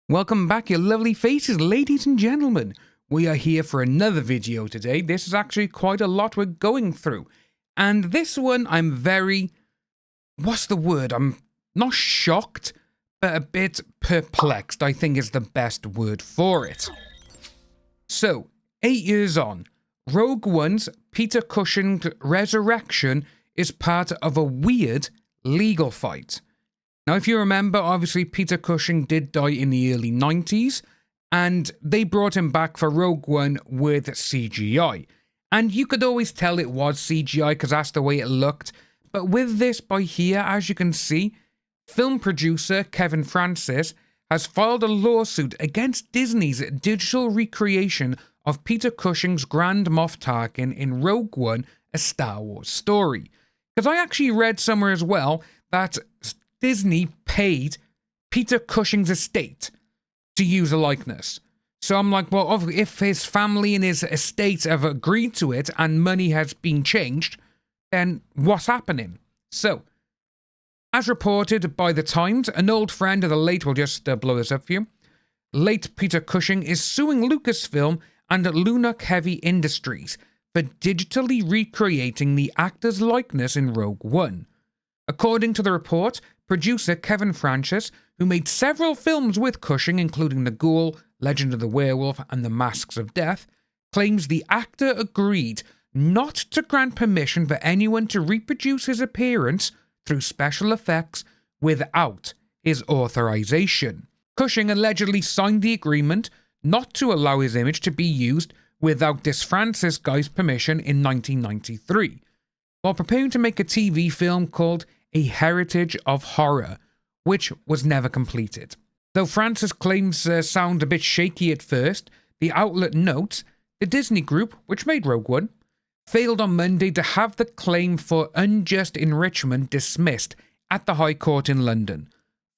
Welcome back, you lovely faces, ladies and gentlemen. We are here for another video today. This is actually quite a lot we're going through. And this one, I'm very... what's the word? I'm not shocked, but a bit perplexed, I think is the best word for it. So, 8 years on, Rogue One's Peter Cushing resurrection is part of a weird legal fight. Now, if you remember, obviously Peter Cushing did die in the early 90s, and they brought him back for Rogue One with CGI. And you could always tell it was CGI because that's the way it looked. But with this by here, as you can see, film producer Kevin Francis has filed a lawsuit against Disney's digital recreation of Peter Cushing's Grand Moff Tarkin in Rogue One, a Star Wars story. Because I actually read somewhere as well that Disney paid Peter Cushing's estate to use a likeness. So I'm like, well, if his family and his estate have agreed to it and money has been changed, then what's happening? So, as reported by The Times, an old friend of the late, we'll just blow this up for you, late Peter Cushing is suing Lucasfilm and Lunar Heavy Industries for digitally recreating the actor's likeness in Rogue One. According to the report, producer Kevin Francis, who made several films with Cushing, including The Ghoul, Legend of the Werewolf, and The Masks of Death, claims the actor agreed not to grant permission for anyone to reproduce his appearance through special effects without his authorization. Cushing allegedly signed the agreement not to allow his image to be used without this Francis guy's permission in 1993, while preparing to make a TV film called A Heritage of Horror, which was never completed. Though Francis' claims sound a bit shaky at first, the outlet notes the Disney Group, which made Rogue One, failed on Monday to have the claim for unjust enrichment dismissed at the High Court in London.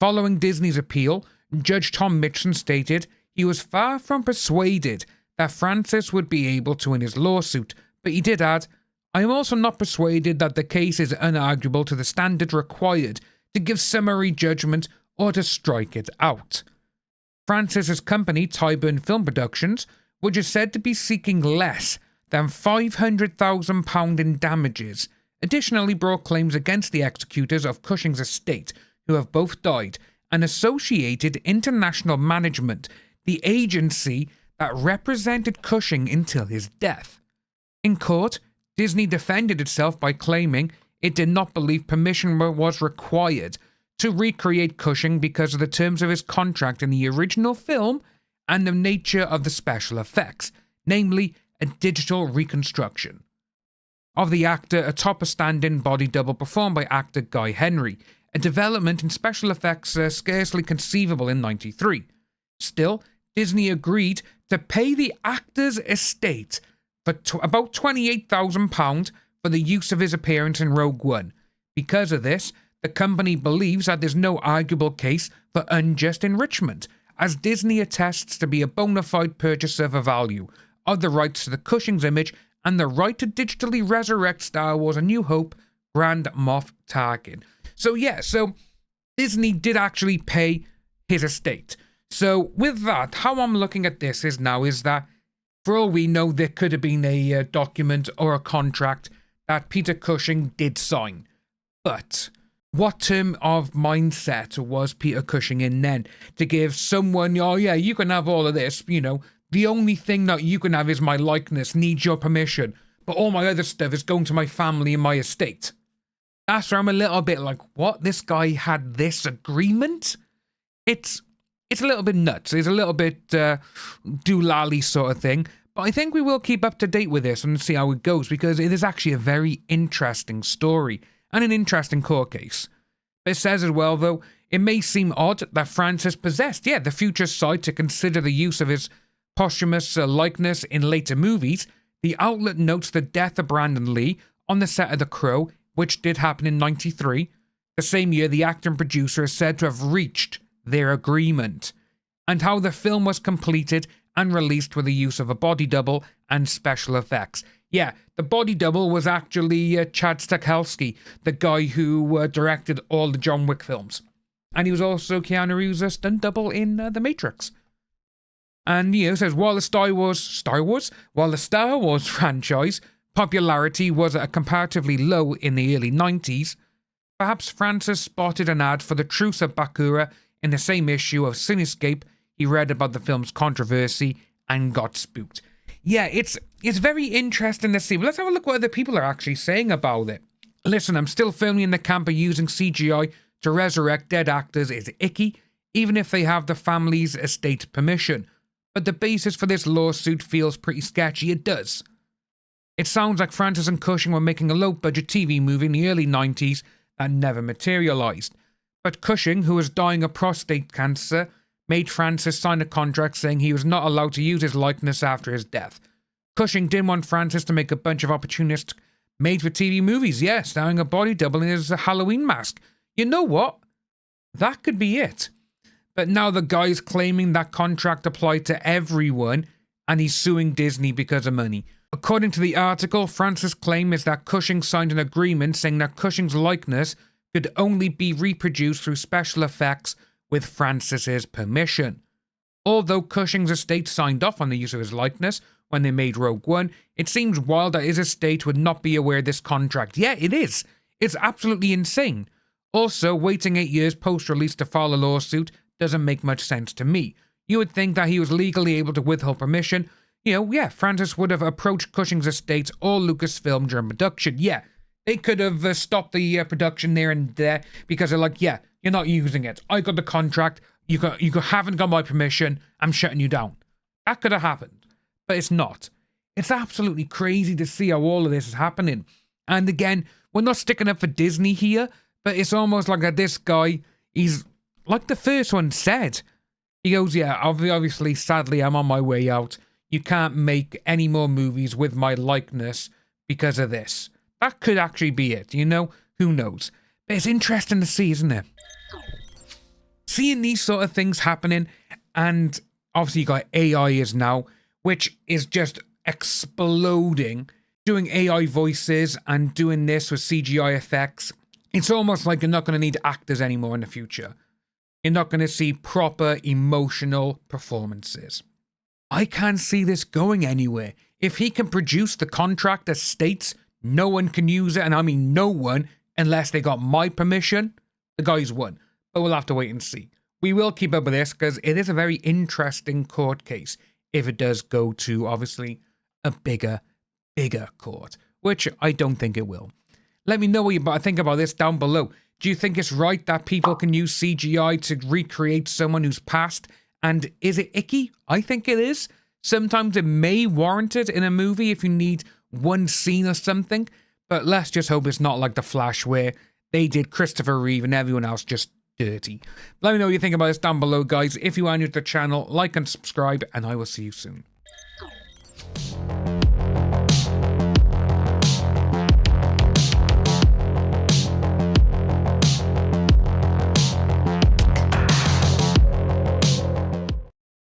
Following Disney's appeal, Judge Tom Mitchell stated he was far from persuaded that Francis would be able to win his lawsuit, but he did add, "I am also not persuaded that the case is unarguable to the standard required to give summary judgment or to strike it out." Francis's company, Tyburn Film Productions, which is said to be seeking less than £500,000 in damages, additionally brought claims against the executors of Cushing's estate, who have both died, and Associated International Management, the agency that represented Cushing until his death. In court, Disney defended itself by claiming it did not believe permission was required to recreate Cushing because of the terms of his contract in the original film and the nature of the special effects, namely a digital reconstruction of the actor atop a stand-in body double performed by actor Guy Henry, a development in special effects scarcely conceivable in '93. Still, Disney agreed to pay the actor's estate for about £28,000 for the use of his appearance in Rogue One. Because of this, the company believes that there's no arguable case for unjust enrichment, as Disney attests to be a bona fide purchaser for value of the rights to the Cushing's image and the right to digitally resurrect Star Wars A New Hope Grand Moff Tarkin. So Disney did actually pay his estate. So with that, how I'm looking at this is that for all we know, there could have been a document or a contract that Peter Cushing did sign. But what term of mindset was Peter Cushing in then to give someone, oh yeah, you can have all of this, the only thing that you can have is my likeness, needs your permission, but all my other stuff is going to my family and my estate. That's where I'm a little bit like, what? This guy had this agreement? It's a little bit nuts. It's a little bit doolally sort of thing. But I think we will keep up to date with this and see how it goes, because it is actually a very interesting story and an interesting court case. But it says as well, though, it may seem odd that Francis possessed, the future sight to consider the use of his posthumous likeness in later movies. The outlet notes the death of Brandon Lee on the set of The Crow, which did happen in '93. The same year, the actor and producer is said to have reached their agreement, and how the film was completed and released with the use of a body double and special effects. Yeah, the body double was actually Chad Stahelski, the guy who directed all the John Wick films. And he was also Keanu Reeves' stunt double in The Matrix. And, says, while the Star Wars franchise popularity was at a comparatively low in the early 90s, perhaps Francis spotted an ad for the Truce of Bakura in the same issue of Cinescape. He read about the film's controversy and got spooked. Yeah, it's very interesting to see. But let's have a look what other people are actually saying about it. Listen, I'm still firmly in the camp of using CGI to resurrect dead actors is icky, even if they have the family's estate permission. But the basis for this lawsuit feels pretty sketchy. It does. It sounds like Francis and Cushing were making a low-budget TV movie in the early 90s that never materialised. But Cushing, who was dying of prostate cancer, made Francis sign a contract saying he was not allowed to use his likeness after his death. Cushing didn't want Francis to make a bunch of opportunist made-for-TV movies, starring a body double in his Halloween mask. You know what? That could be it. But now the guy's claiming that contract applied to everyone, and he's suing Disney because of money. According to the article, Francis' claim is that Cushing signed an agreement saying that Cushing's likeness could only be reproduced through special effects with Francis's permission. Although Cushing's estate signed off on the use of his likeness when they made Rogue One, it seems wild that his estate would not be aware of this contract. Yeah, it is. It's absolutely insane. Also, waiting 8 years post-release to file a lawsuit doesn't make much sense to me. You would think that he was legally able to withhold permission. Francis would have approached Cushing's estate or Lucasfilm during production. Yeah, they could have stopped the production there and there because they're like, yeah, you're not using it. I got the contract. You haven't got my permission. I'm shutting you down. That could have happened, but it's not. It's absolutely crazy to see how all of this is happening. And again, we're not sticking up for Disney here, but it's almost like that this guy, he's like the first one said. He goes, yeah, obviously, sadly, I'm on my way out. You can't make any more movies with my likeness because of this. That could actually be it, Who knows? But it's interesting to see, isn't it? Seeing these sort of things happening, and obviously you got AI is now, which is just exploding, doing AI voices and doing this with CGI effects. It's almost like you're not going to need actors anymore in the future. You're not going to see proper emotional performances. I can't see this going anywhere. If he can produce the contract that states no one can use it, and I mean no one, unless they got my permission, the guy's won. But we'll have to wait and see. We will keep up with this because it is a very interesting court case if it does go to, obviously, a bigger court, which I don't think it will. Let me know what you think about this down below. Do you think it's right that people can use CGI to recreate someone who's passed? And is it icky? I think it is. Sometimes it may warrant it in a movie if you need one scene or something. But let's just hope it's not like The Flash where they did Christopher Reeve and everyone else just dirty. Let me know what you think about this down below, guys. If you are new to the channel, like and subscribe, and I will see you soon.